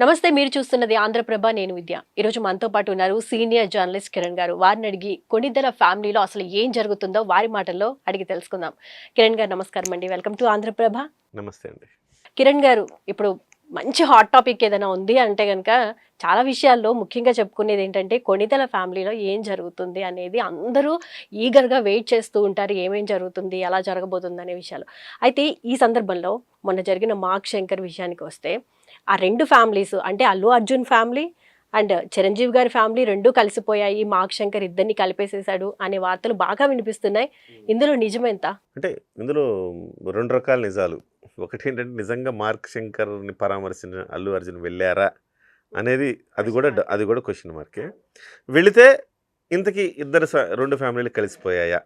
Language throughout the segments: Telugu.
నమస్తే, మీరు చూస్తున్నది ఆంధ్రప్రభ. నేను విద్య. ఈరోజు మనతో పాటు ఉన్నారు సీనియర్ జర్నలిస్ట్ కిరణ్ గారు. వారిని అడిగి కొణిదెల ఫ్యామిలీలో అసలు ఏం జరుగుతుందో వారి మాటల్లో అడిగి తెలుసుకుందాం. కిరణ్ గారు నమస్కారం అండి, వెల్కమ్ టు ఆంధ్రప్రభ. నమస్తే అండి. కిరణ్ గారు, ఇప్పుడు మంచి హాట్ టాపిక్ ఏదైనా ఉంది అంటే కనుక చాలా విషయాల్లో ముఖ్యంగా చెప్పుకునేది ఏంటంటే కొణిదెల ఫ్యామిలీలో ఏం జరుగుతుంది అనేది అందరూ ఈగర్గా వెయిట్ చేస్తూ ఉంటారు. ఏమేం జరుగుతుంది, ఎలా జరగబోతుంది అనే విషయాలు. అయితే ఈ సందర్భంలో మొన్న జరిగిన మార్క్ శంకర్ విషయానికి వస్తే ఆ రెండు ఫ్యామిలీస్ అంటే అల్లు అర్జున్ ఫ్యామిలీ అండ్ చిరంజీవి గారి ఫ్యామిలీ రెండూ కలిసిపోయాయి, మార్క్ శంకర్ ఇద్దరిని కలిపేసేశాడు అనే వార్తలు బాగా వినిపిస్తున్నాయి. ఇందులో నిజమెంత? అంటే ఇందులో రెండు రకాల నిజాలు. ఒకటి ఏంటంటే నిజంగా మార్క్ శంకర్ని పరామర్శించిన అల్లు అర్జున్ వెళ్ళారా అనేది అది కూడా క్వశ్చన్ మార్కే. వెళితే ఇంతకీ రెండు ఫ్యామిలీలు కలిసిపోయాయా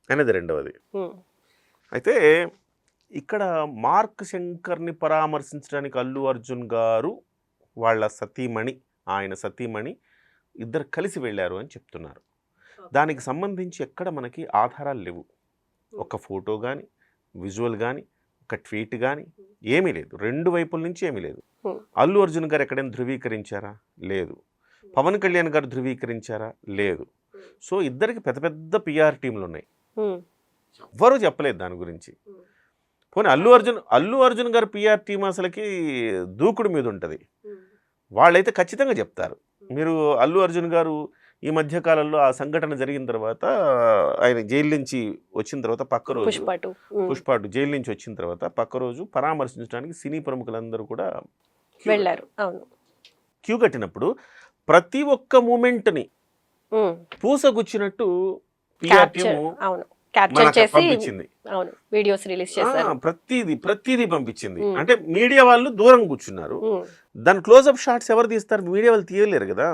అనేది రెండవది. అయితే ఇక్కడ మార్క్ శంకర్ని పరామర్శించడానికి అల్లు అర్జున్ గారు వాళ్ళ ఆయన సతీమణి ఇద్దరు కలిసి వెళ్ళారు అని చెప్తున్నారు. దానికి సంబంధించి ఎక్కడ మనకి ఆధారాలు లేవు. ఒక ఫోటో కానీ, విజువల్ కానీ, ఒక ట్వీట్ కానీ ఏమీ లేదు. రెండు వైపుల నుంచి ఏమీ లేదు. అల్లు అర్జున్ గారు ఎక్కడైనా ధృవీకరించారా? లేదు. పవన్ కళ్యాణ్ గారు ధృవీకరించారా? లేదు. సో ఇద్దరికి పెద్ద పెద్ద పిఆర్ టీంలు ఉన్నాయి. ఎవ్వరూ చెప్పలేదు దాని గురించి. పోనీ అల్లు అర్జున్ గారు పిఆర్ టీం అసలుకి దూకుడు మీద ఉంటుంది. వాళ్ళైతే ఖచ్చితంగా చెప్తారు. మీరు అల్లు అర్జున్ గారు ఈ మధ్యకాలంలో ఆ సంఘటన జరిగిన తర్వాత ఆయన జైలు నుంచి వచ్చిన తర్వాత పక్క రోజు పుష్పాటు జైలు నుంచి వచ్చిన తర్వాత పక్క రోజు పరామర్శించడానికి సినీ ప్రముఖులందరూ కూడా వెళ్ళారు. క్యూ కట్టినప్పుడు ప్రతి ఒక్క మూమెంట్ని పూసగుచ్చినట్టు పిఆర్ టీము పంపించింది. ప్రతిదీ పంపించింది. అంటే మీడియా వాళ్ళు దూరం కూర్చున్నారు. దాని క్లోజ్అప్ షాట్స్ ఎవరు తీస్తారు? మీడియా వాళ్ళు తీయలేరు కదా.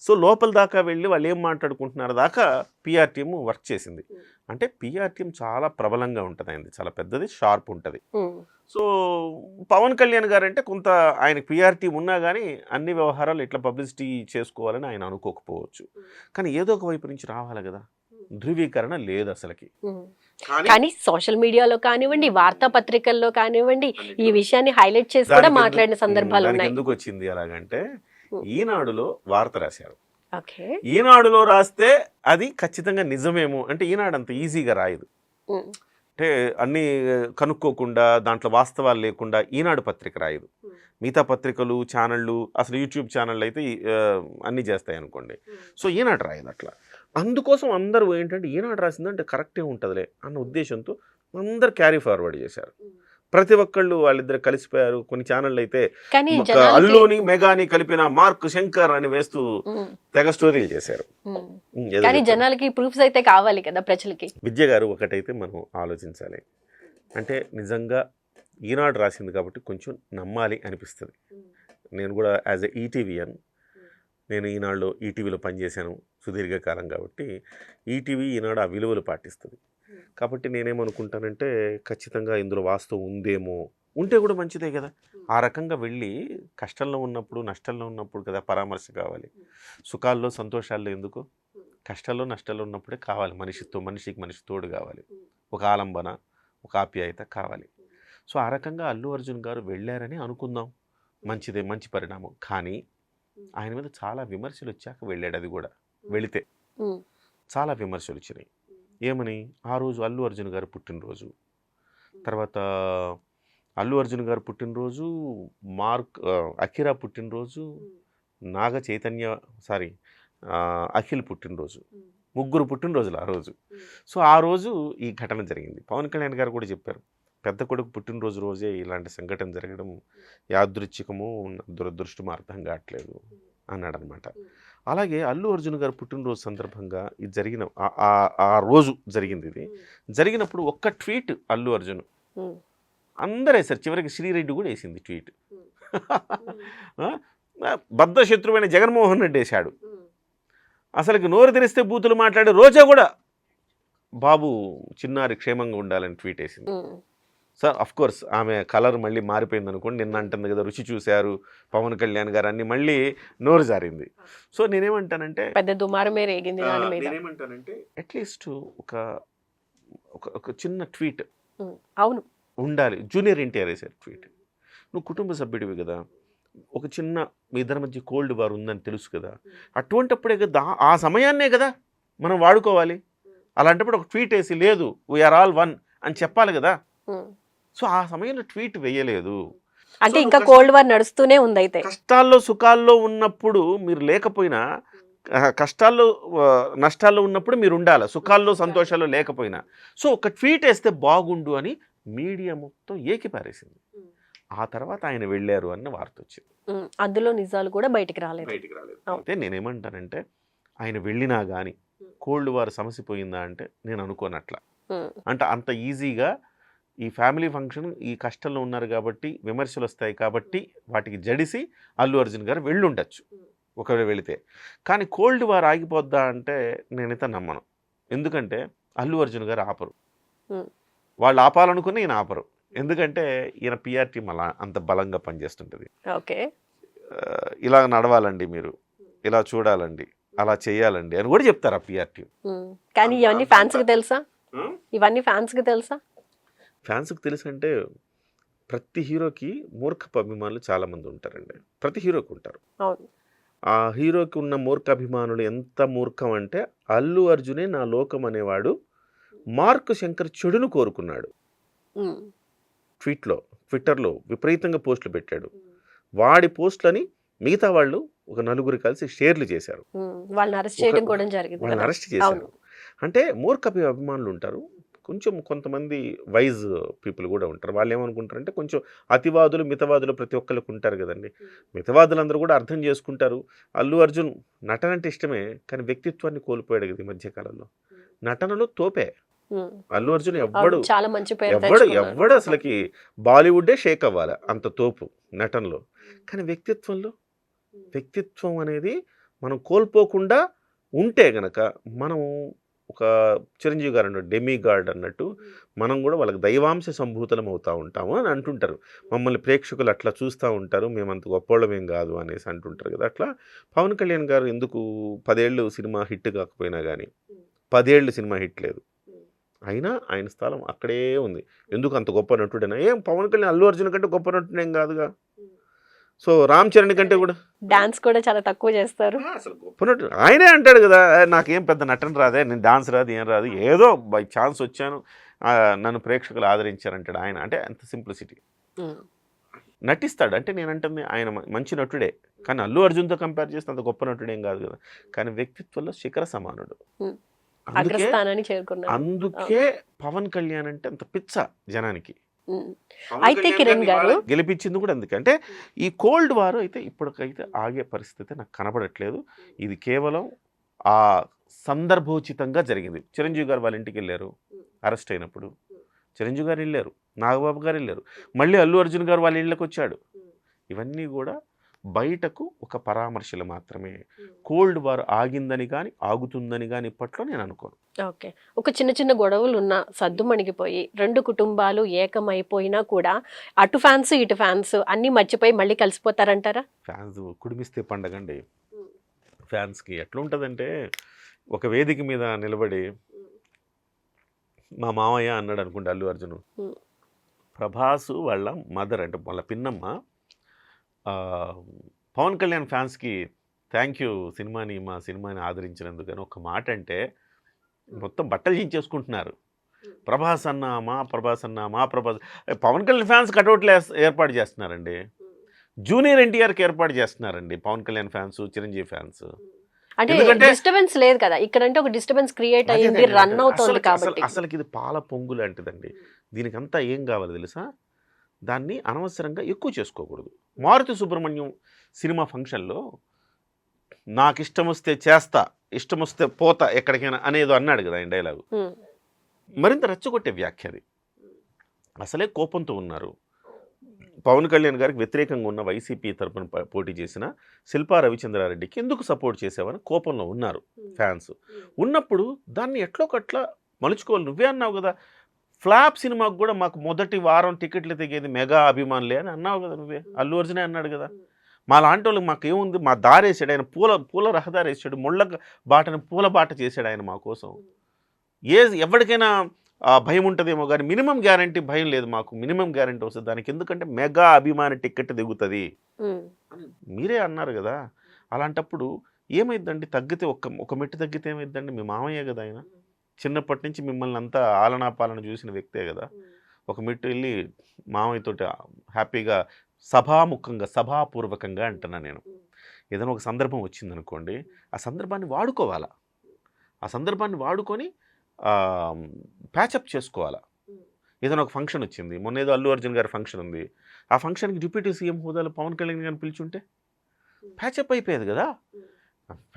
సో లోపల దాకా వెళ్ళి వాళ్ళు ఏం మాట్లాడుకుంటున్నారు దాకా పిఆర్ టీమ్ వర్క్ చేసింది. అంటే పిఆర్ టీమ్ చాలా ప్రబలంగా ఉంటుంది, అయింది చాలా పెద్దది, షార్ప్ ఉంటుంది. సో పవన్ కళ్యాణ్ గారు అంటే కొంత ఆయనకి పిఆర్ టీమ్ ఉన్నా కానీ అన్ని వ్యవహారాలు ఇట్లా పబ్లిసిటీ చేసుకోవాలని ఆయన అనుకోకపోవచ్చు. కానీ ఏదో ఒక వైపు నుంచి రావాలి కదా. ధృవీకరణ లేదు అసలుకి. కానీ సోషల్ మీడియాలో కానివ్వండి, వార్తాపత్రికల్లో కానివ్వండి, ఈ విషయాన్ని హైలైట్ చేసి కూడా మాట్లాడిన సందర్భాలు ఉన్నాయి. ఎందుకు వచ్చింది అలాగంటే ఈనాడులో వార్త రాశారు. ఈనాడులో రాస్తే అది ఖచ్చితంగా నిజమేమో అంటే ఈనాడు అంత ఈజీగా రాయదు. అంటే అన్నీ కనుక్కోకుండా దాంట్లో వాస్తవాలు లేకుండా ఈనాడు పత్రిక రాయదు. మిగతా పత్రికలు, ఛానళ్ళు, అసలు యూట్యూబ్ ఛానళ్ళు అయితే అన్నీ చేస్తాయి అనుకోండి. సో ఈనాడు రాయదు అట్లా. అందుకోసం అందరూ ఏంటంటే ఈనాడు రాసిందంటే కరెక్టే ఉంటుందిలే అన్న ఉద్దేశంతో అందరు క్యారీ ఫార్వర్డ్ చేశారు. ప్రతి ఒక్కళ్ళు వాళ్ళిద్దరు కలిసిపోయారు. కొన్ని ఛానళ్ళు అయితే అల్లుని మెగాని కలిపిన మార్క్ శంకర్ అని వేస్తూ తెగ స్టోరీలు చేశారు. జనాలకి ప్రూఫ్స్ అయితే కావాలి కదా ప్రజలకి. విద్య గారు ఒకటైతే మనం ఆలోచించాలి. అంటే నిజంగా ఈనాడు రాసింది కాబట్టి కొంచెం నమ్మాలి అనిపిస్తుంది. నేను కూడా యాజ్ ఎ ఈటీవీఎన్, నేను ఈనాడులో ఈటీవీలో పనిచేశాను సుదీర్ఘకాలం కాబట్టి ఈటీవీ ఈనాడు ఆ విలువలు పాటిస్తుంది. కాబట్టి నేనేమనుకుంటానంటే ఖచ్చితంగా ఇందులో వాస్తవం ఉందేమో, ఉంటే కూడా మంచిదే కదా. ఆ రకంగా వెళ్ళి కష్టంలో ఉన్నప్పుడు, నష్టంలో ఉన్నప్పుడు కదా పరామర్శ కావాలి. సుఖాల్లో సంతోషాల్లో ఎందుకు, కష్టాల్లో నష్టాల్లో ఉన్నప్పుడే కావాలి. మనిషికి తోడు కావాలి, ఒక ఆలంబన, ఒక ఆప్యాయత కావాలి. సో ఆ రకంగా అల్లు అర్జున్ గారు వెళ్ళారని అనుకుందాం, మంచిదే, మంచి పరిణామం. కానీ ఆయన మీద చాలా విమర్శలు వచ్చాక వెళ్ళాడు. అది కూడా వెళితే చాలా విమర్శలు వచ్చినాయి. ఏమని? ఆ రోజు అల్లు అర్జున్ గారు పుట్టినరోజు, తర్వాత అల్లు అర్జున్ గారు పుట్టినరోజు, అఖిరా పుట్టినరోజు, అఖిల్ పుట్టినరోజు, ముగ్గురు పుట్టినరోజులు ఆ రోజు. సో ఆ రోజు ఈ ఘటన జరిగింది. పవన్ కళ్యాణ్ గారు కూడా చెప్పారు, పెద్ద కొడుకు పుట్టినరోజు రోజే ఇలాంటి సంఘటన జరగడం యాదృచ్ఛికము, దురదృష్టము అర్థం కావట్లేదు అన్నాడు అనమాట. అలాగే అల్లు అర్జున్ గారు పుట్టినరోజు సందర్భంగా ఇది జరిగిన ఆ రోజు జరిగింది. ఇది జరిగినప్పుడు ఒక్క ట్వీట్ అల్లు అర్జున్ అందరూ వేశారు. చివరికి శ్రీరెడ్డి కూడా వేసింది ట్వీట్. బద్ధ శత్రువైన జగన్మోహన్ రెడ్డి వేశాడు. అసలుకి నోరు తెరిస్తే బూతులు మాట్లాడే రోజా కూడా బాబు చిన్నారి క్షేమంగా ఉండాలని ట్వీట్ వేసింది. సార్ అఫ్ కోర్స్ ఆమె కలర్ మళ్ళీ మారిపోయింది అనుకోండి. నిన్న అంటుంది కదా రుచి చూశారు పవన్ కళ్యాణ్ గారు అన్ని, మళ్ళీ నోరు జారింది. సో నేనేమంటానంటే అట్లీస్ట్ ఒక చిన్న ట్వీట్ అవును ఉండాలి. జూనియర్ ఎన్టీఆర్ వేసారు ట్వీట్. నువ్వు కుటుంబ సభ్యుడివి కదా, ఒక చిన్న మీ ఇద్దరి మధ్య కోల్డ్ వార్ ఉందని తెలుసు కదా, అటువంటిప్పుడే కదా ఆ సమయాన్నే కదా మనం వాడుకోవాలి. అలాంటప్పుడు ఒక ట్వీట్ వేసి లేదు వీఆర్ ఆల్ వన్ అని చెప్పాలి కదా. సో ఆ సమయంలో ట్వీట్ వేయలేదు. అంటే ఇంకా కోల్డ్ వార్ నడుస్తూనే ఉంది. అయితే కష్టాల్లో సుఖాల్లో ఉన్నప్పుడు మీరు లేకపోయినా, కష్టాల్లో నష్టాల్లో ఉన్నప్పుడు మీరు ఉండాలి, సుఖాల్లో సంతోషాల్లో లేకపోయినా. సో ఒక ట్వీట్ వేస్తే బాగుండు అని మీడియా మొత్తం ఏకిపారేసింది. ఆ తర్వాత ఆయన వెళ్ళారు అన్న వార్త వచ్చింది. అందులో నిజాలు కూడా బయటికి రాలేదు. అయితే నేనేమంటానంటే ఆయన వెళ్ళినా కానీ కోల్డ్ వార్ సమస్య పోయిందా అంటే నేను అనుకోనట్ల. అంటే అంత ఈజీగా ఈ ఫ్యామిలీ ఫంక్షన్ ఈ కష్టంలో ఉన్నారు కాబట్టి విమర్శలు వస్తాయి కాబట్టి వాటికి జడిసి అల్లు అర్జున్ గారు వెళ్ళుండొచ్చు ఒకవేళ వెళితే. కానీ కోల్డ్ వార్ ఆగిపోద్దా అంటే నేనైతే నమ్మను. ఎందుకంటే అల్లు అర్జున్ గారు ఆపరు, వాళ్ళు ఆపాలనుకుని ఈయన ఆపరు. ఎందుకంటే ఈయన పిఆర్ టీం అలా అంత బలంగా పనిచేస్తుంటుంది. ఓకే, ఇలా నడవాలండి, మీరు ఇలా చూడాలండి, అలా చేయాలండి అని కూడా చెప్తారు ఆ పిఆర్ టీం. కానీ ఇవన్నీ ఫ్యాన్స్కి తెలుసా? ఇవన్నీ ఫ్యాన్స్కి తెలుసా? ఫ్యాన్స్కి తెలుసు అంటే ప్రతి హీరోకి మూర్ఖపు అభిమానులు చాలామంది ఉంటారండి. ప్రతి హీరోకి ఉంటారు. ఆ హీరోకి ఉన్న మూర్ఖ అభిమానులు ఎంత మూర్ఖం అంటే అల్లు అర్జునే నా లోకం అనేవాడు మార్క్ శంకర్ చెడును కోరుకున్నాడు. ట్విట్టర్లో విపరీతంగా పోస్టులు పెట్టాడు. వాడి పోస్టులని మిగతా వాళ్ళు ఒక నలుగురు కలిసి షేర్లు చేశారు. వాళ్ళని అరెస్ట్ చేశారు. అంటే మూర్ఖ అభిమానులు ఉంటారు. కొంచెం కొంతమంది వైజ్ పీపుల్ కూడా ఉంటారు. వాళ్ళు ఏమనుకుంటారంటే కొంచెం అతివాదులు మితవాదులు ప్రతి ఒక్కరికి ఉంటారు కదండి. మితవాదులందరూ కూడా అర్థం చేసుకుంటారు. అల్లు అర్జున్ నటన అంటే ఇష్టమే, కానీ వ్యక్తిత్వాన్ని కోల్పోయాడు కదా ఈ మధ్యకాలంలో. నటనలో తోపే అల్లు అర్జున్. ఎవ్వడు అసలుకి బాలీవుడ్డే షేక్ అవ్వాలి అంత తోపు నటనలో. కానీ వ్యక్తిత్వం అనేది మనం కోల్పోకుండా ఉంటే గనక మనం ఒక చిరంజీవి గారు అన్నట్టు డెమీ గాడ్ అన్నట్టు మనం కూడా వాళ్ళకి దైవాంశ సంభూతులం అవుతూ ఉంటాము అని అంటుంటారు. మమ్మల్ని ప్రేక్షకులు అట్లా చూస్తూ ఉంటారు, మేమంత గొప్పవాళ్ళమేం కాదు అనేసి అంటుంటారు కదా. అట్లా పవన్ కళ్యాణ్ గారు ఎందుకు 10 ఏళ్ళు సినిమా హిట్ కాకపోయినా కానీ 10 ఏళ్ళు సినిమా హిట్ లేదు, అయినా ఆయన స్థలం అక్కడే ఉంది. ఎందుకు అంత గొప్ప నటుడైనా ఏం పవన్ కళ్యాణ్ అల్లు అర్జున్ కంటే గొప్ప నటుడేం కాదుగా. సో రామ్ చరణ్ కంటే కూడా డాన్స్ కూడా చాలా తక్కువ చేస్తారు. అసలు గొప్ప నటుడు ఆయనే అంటాడు కదా, నాకేం పెద్ద నటన రాదే, నేను డాన్స్ రాదు ఏం రాదు, ఏదో బై ఛాన్స్ వచ్చాను నన్ను ప్రేక్షకులు ఆదరించారంటాడు ఆయన. అంటే అంత సింప్లిసిటీ నటిస్తాడు. అంటే నేనంటుంది ఆయన మంచి నటుడే, కానీ అల్లు అర్జున్తో కంపేర్ చేస్తే అంత గొప్ప నటుడేం కాదు కదా. కానీ వ్యక్తిత్వంలో శిఖర సమానుడు. అందుకే పవన్ కళ్యాణ్ అంటే అంత పిచ్చ జనానికి. అయితే కిరణ్ గారు గెలిపించింది కూడా అందుకంటే ఈ కోల్డ్ వార్ అయితే ఇప్పటికైతే ఆగే పరిస్థితి నాకు కనబడట్లేదు. ఇది కేవలం ఆ సందర్భోచితంగా జరిగింది. చిరంజీవి గారు వాళ్ళ ఇంటికి వెళ్ళారు అరెస్ట్ అయినప్పుడు, చిరంజీవి గారు వెళ్ళారు, నాగబాబు గారు వెళ్ళారు, మళ్ళీ అల్లు అర్జున్ గారు వాళ్ళ ఇళ్ళకి వచ్చాడు. ఇవన్నీ కూడా బయటకు ఒక పరామర్శలు మాత్రమే. కోల్డ్ వార్ ఆగిందని కానీ ఆగుతుందని కానీ ఇప్పట్లో నేను అనుకోను. ఓకే, ఒక చిన్న గొడవలు ఉన్న సద్దుమణిగిపోయి 2 కుటుంబాలు ఏకమైపోయినా కూడా అటు ఫ్యాన్స్ ఇటు ఫ్యాన్స్ అన్నీ మర్చిపోయి మళ్ళీ కలిసిపోతారంటారా? ఫ్యాన్స్ కుడిమిస్తే పండగండి. ఫ్యాన్స్కి ఎట్లా ఉంటుందంటే ఒక వేదిక మీద నిలబడి మా మామయ్య అన్నాడు అనుకుంటే అల్లు అర్జున్, ప్రభాసు వాళ్ళ మదర్ అంటే వాళ్ళ పిన్నమ్మ పవన్ కళ్యాణ్ ఫ్యాన్స్కి థ్యాంక్ యూ మా సినిమాని ఆదరించినందుకు అని ఒక మాట అంటే మొత్తం బట్టలు చించేసుకుంటున్నారు. ప్రభాస్ అన్న మా ప్రభాస్ పవన్ కళ్యాణ్ ఫ్యాన్స్ కటౌట్లు ఏర్పాటు చేస్తున్నారండి. జూనియర్ ఎన్టీఆర్కి ఏర్పాటు చేస్తున్నారండి పవన్ కళ్యాణ్ ఫ్యాన్స్, చిరంజీవి ఫ్యాన్స్. అంటే డిస్టర్బెన్స్ లేదు కదా ఇక్కడ, అంటే ఒక డిస్టర్బెన్స్ క్రియేట్ అయ్యింది, రన్ అవుతుంది కాబట్టి. అసలుకి ఇది పాల పొంగు లాంటిదండి. దీనికంతా ఏం కావాలి తెలుసా, దాన్ని అనవసరంగా ఎక్కువ చేసుకోకూడదు. మారుతి సుబ్రహ్మణ్యం సినిమా ఫంక్షన్లో నాకు ఇష్టం వస్తే చేస్తా, ఇష్టం వస్తే పోతా ఎక్కడికైనా అనేదో అన్నాడు కదా ఆయన డైలాగు. మరింత రెచ్చగొట్టే వ్యాఖ్య అది. అసలే కోపంతో ఉన్నారు. పవన్ కళ్యాణ్ గారికి వ్యతిరేకంగా ఉన్న వైసీపీ తరపున పోటీ చేసిన శిల్పా రవిచంద్రారెడ్డికి ఎందుకు సపోర్ట్ చేసావని కోపంలో ఉన్నారు ఫ్యాన్స్. ఉన్నప్పుడు దాన్ని ఎట్లోకట్లా మలుచుకోవాలి. నువ్వే అన్నావు కదా, ఫ్లాప్ సినిమాకు కూడా మాకు మొదటి వారం టికెట్లు తెగేది మెగా అభిమానులే అని అన్నావు కదా నువ్వే. అల్లు అర్జునే అన్నాడు కదా. మా లాంటి వాళ్ళకి మాకు ఏముంది, మా దారేసాడు ఆయన, పూల రహదారి వేసాడు, ముళ్ళ బాటను పూల బాట చేశాడు ఆయన మా కోసం. ఎవరికైనా ఆ భయం ఉంటుందేమో కానీ మినిమం గ్యారంటీ భయం లేదు మాకు, మినిమం గ్యారంటీ వస్తుంది దానికి, ఎందుకంటే మెగా అభిమాని టికెట్ దిగుతుంది మీరే అన్నారు కదా. అలాంటప్పుడు ఏమైందండి, తగ్గితే ఒక మెట్టు తగ్గితే ఏమైందండి, మీ మామయ్య కదా ఆయన, చిన్నప్పటి నుంచి మిమ్మల్ని అంతా ఆలనా పాలన చూసిన వ్యక్తే కదా. ఒక మెట్టు వెళ్ళి మామయ్యతోటి హ్యాపీగా సభాపూర్వకంగా అంటున్నా నేను, ఏదైనా ఒక సందర్భం వచ్చిందనుకోండి, ఆ సందర్భాన్ని వాడుకోవాలా, ఆ సందర్భాన్ని వాడుకొని ప్యాచప్ చేసుకోవాలా. ఏదైనా ఒక ఫంక్షన్ వచ్చింది, మొన్న ఏదో అల్లు అర్జున్ గారి ఫంక్షన్ ఉంది, ఆ ఫంక్షన్కి డిప్యూటీ సీఎం హోదాలో పవన్ కళ్యాణ్ గారిని పిలిచుంటే ప్యాచప్ అయిపోయేది కదా.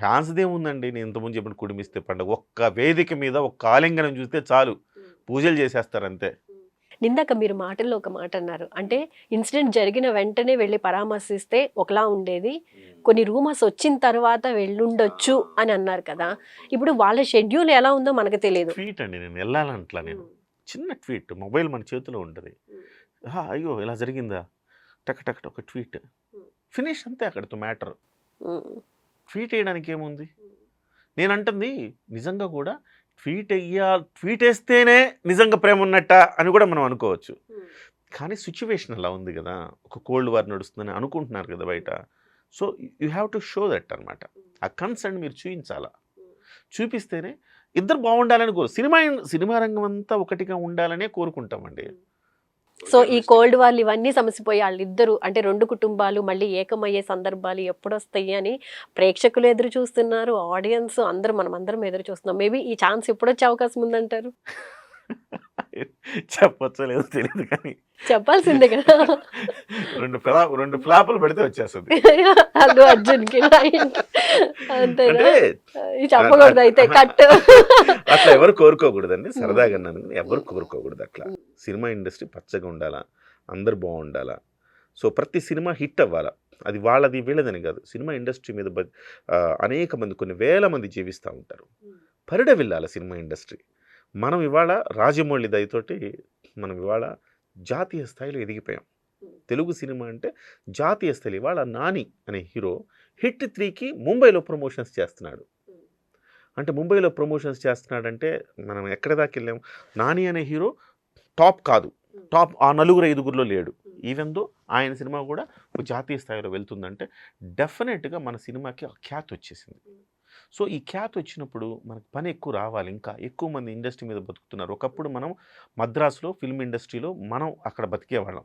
ఫ్యాన్స్దే ఉందండి, నేను ఇంతకుముందు చెప్పిన కుడిమిస్తే పండుగ, ఒక్క వేదిక మీద ఒక్క ఆలింగనం చూస్తే చాలు పూజలు చేసేస్తారు అంతే. నిందాక మీరు మాటల్లో ఒక మాట అన్నారు, అంటే ఇన్సిడెంట్ జరిగిన వెంటనే వెళ్ళి పరామర్శిస్తే ఒకలా ఉండేది, కొన్ని రూమర్స్ వచ్చిన తర్వాత వెళ్ళుండొచ్చు అని అన్నారు కదా. ఇప్పుడు వాళ్ళ షెడ్యూల్ ఎలా ఉందో మనకు తెలియదు. ట్వీట్ అండి, నేను వెళ్ళాలంట్లా, నేను చిన్న ట్వీట్, మొబైల్ మన చేతిలో ఉంటుంది, అయ్యో ఇలా జరిగిందా, టక్ టక్ ఒక ట్వీట్ ఫినిష్ అంతే, అక్కడితో మ్యాటర్. ట్వీట్ వేయడానికి ఏముంది, నేను అంటుంది నిజంగా కూడా ట్వీట్ వేస్తేనే నిజంగా ప్రేమ ఉన్నట్ట అని కూడా మనం అనుకోవచ్చు, కానీ సిచ్యువేషన్ అలా ఉంది కదా, ఒక కోల్డ్ వార్ నడుస్తుందని అనుకుంటున్నారు కదా బయట. So you have to show that అనమాట, ఆ కన్సర్న్ మీరు చూపించాలా, చూపిస్తేనే ఇద్దరు బాగుండాలని సినిమా రంగం అంతా ఒకటిగా ఉండాలనే కోరుకుంటామండి. సో ఈ కోల్డ్ వార్లు ఇవన్నీ సమసిపోయి వాళ్ళిద్దరు అంటే రెండు కుటుంబాలు మళ్ళీ ఏకమయ్యే సందర్భాలు ఎప్పుడు వస్తాయి అని ప్రేక్షకులు ఎదురు చూస్తున్నారు, ఆడియన్స్ అందరూ మనమందరం ఎదురు చూస్తున్నాం. మేబీ ఈ ఛాన్స్ ఎప్పుడు వచ్చే అవకాశం ఉందంటారు? చెప్పచ్చో లేదో తెలియదు కానీ చెప్పాల్సిందే కదా. రెండు ఫ్లాపులు పెడితే వచ్చేస్తుంది అల్లు అర్జున్ కి అంతేనా, చెప్పకూడదు అయితే కట్. అట్లా ఎవరు కోరుకోకూడదండి, సరదాగా అన్నాను, ఎవరు కోరుకోకూడదు అట్లా. సినిమా ఇండస్ట్రీ పచ్చగా ఉండాలా, అందరు బాగుండాలా, సో ప్రతి సినిమా హిట్ అవ్వాలా, అది వాళ్ళది వీళ్ళదని కాదు, సినిమా ఇండస్ట్రీ మీద అనేక మంది, కొన్ని వేల మంది జీవిస్తూ ఉంటారు, పరిడ వెళ్ళాలి సినిమా ఇండస్ట్రీ. మనం ఇవాళ రాజమౌళి దయతోటి మనం ఇవాళ జాతీయ స్థాయిలో ఎదిగిపోయాం. తెలుగు సినిమా అంటే జాతీయ స్థాయి. ఇవాళ నాని అనే హీరో హిట్ 3కి ముంబైలో ప్రమోషన్స్ చేస్తున్నాడు. అంటే ముంబైలో ప్రమోషన్స్ చేస్తున్నాడంటే మనం ఎక్కడి దాకా వెళ్ళాం. నాని అనే హీరో టాప్ కాదు, టాప్ ఆ 4-5 లేడు. ఈవెన్ దో ఆయన సినిమా కూడా ఒక జాతీయ స్థాయిలో వెళ్తుందంటే డెఫినెట్గా మన సినిమాకి ఆ ఖ్యాతి వచ్చేసింది. సో ఈ ఖ్యాతి వచ్చినప్పుడు మనకు పని ఎక్కువ రావాలి, ఇంకా ఎక్కువ మంది ఇండస్ట్రీ మీద బతుకుతున్నారు. ఒకప్పుడు మనం మద్రాసులో ఫిల్మ్ ఇండస్ట్రీలో మనం అక్కడ బతికేవాళ్ళం,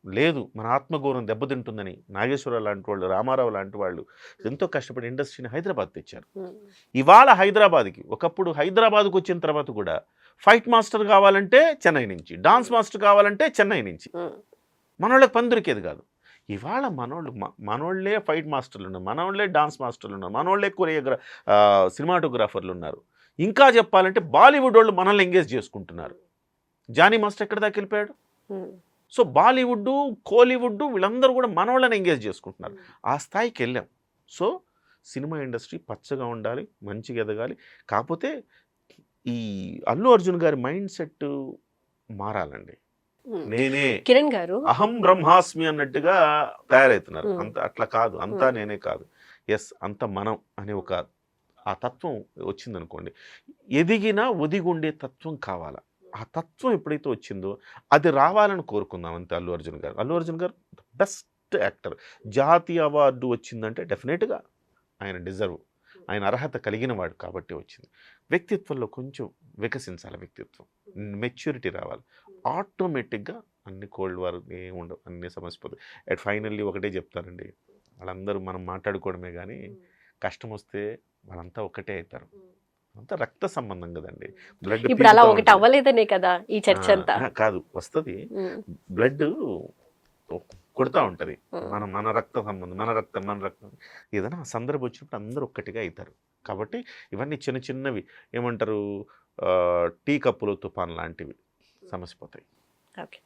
లేదు మన ఆత్మగౌరవం దెబ్బతింటుందని నాగేశ్వరరావు లాంటి వాళ్ళు, రామారావు లాంటి వాళ్ళు ఎంతో కష్టపడి ఇండస్ట్రీని హైదరాబాద్ తెచ్చారు. ఇవాళ హైదరాబాద్కి, ఒకప్పుడు హైదరాబాద్కి వచ్చిన తర్వాత కూడా ఫైట్ మాస్టర్ కావాలంటే చెన్నై నుంచి, డాన్స్ మాస్టర్ కావాలంటే చెన్నై నుంచి, మనోళ్ళకి పని దొరికేది కాదు. ఇవాళ మనోళ్ళే ఫైట్ మాస్టర్లు ఉన్నారు, మనోళ్ళే డాన్స్ మాస్టర్లు ఉన్నారు, మనోళ్ళే సినిమాటోగ్రాఫర్లు ఉన్నారు. ఇంకా చెప్పాలంటే బాలీవుడ్ వాళ్ళు మనల్ని ఎంగేజ్ చేసుకుంటున్నారు. జానీ మాస్టర్ ఎక్కడి దాకా వెళ్ళిపోయాడు. సో బాలీవుడ్, కోలీవుడ్ వీళ్ళందరూ కూడా మనోళ్ళని ఎంగేజ్ చేసుకుంటున్నారు. ఆ స్థాయికి వెళ్ళాం. సో సినిమా ఇండస్ట్రీ పచ్చగా ఉండాలి, మంచిగా ఎదగాలి. కాకపోతే ఈ అల్లు అర్జున్ గారి మైండ్ సెట్ మారాలండి. నేనే కిరణ్ గారు అహం బ్రహ్మాస్మి అన్నట్టుగా తయారవుతున్నారు. అంత అట్లా కాదు, అంతా నేనే కాదు, ఎస్ అంత మనం అనే ఒక ఆ తత్వం వచ్చిందనుకోండి, ఎదిగినా ఒదిగుండే తత్వం కావాలా. ఆ తత్వం ఎప్పుడైతే వచ్చిందో అది రావాలని కోరుకుందాం అంతే. అల్లు అర్జున్ గారు బెస్ట్ యాక్టర్. జాతీయ అవార్డు వచ్చిందంటే డెఫినెట్గా ఆయన డిజర్వ్, ఆయన అర్హత కలిగిన వాడు కాబట్టి వచ్చింది. వ్యక్తిత్వంలో కొంచెం వికసించాలి, వ్యక్తిత్వం మెచ్యూరిటీ రావాలి. ఆటోమేటిక్గా అన్ని కోల్డ్ వార్ ఏముండవు, అన్ని సమస్య పోతాయి. అట్ ఫైనల్లీ ఒకటే చెప్తానండి, వాళ్ళందరూ మనం మాట్లాడుకోవడమే కానీ కష్టం వస్తే వాళ్ళంతా ఒకటే అవుతారు. అంతా రక్త సంబంధం కదండి. బ్లడ్ ఇప్పుడు అలా ఒకటి అవ్వలేదనే కదా ఈ చర్చ అంతా. కాదు, వస్తుంది బ్లడ్ కొడుతూ ఉంటుంది, మన రక్త సంబంధం, మన రక్తం ఏదైనా సందర్భం వచ్చినప్పుడు అందరూ ఒక్కటిగా అవుతారు. కాబట్టి ఇవన్నీ చిన్న చిన్నవి ఏమంటారు, టీ కప్పులో తుఫాన్ లాంటివి సమసిపోతాయి. ఓకే.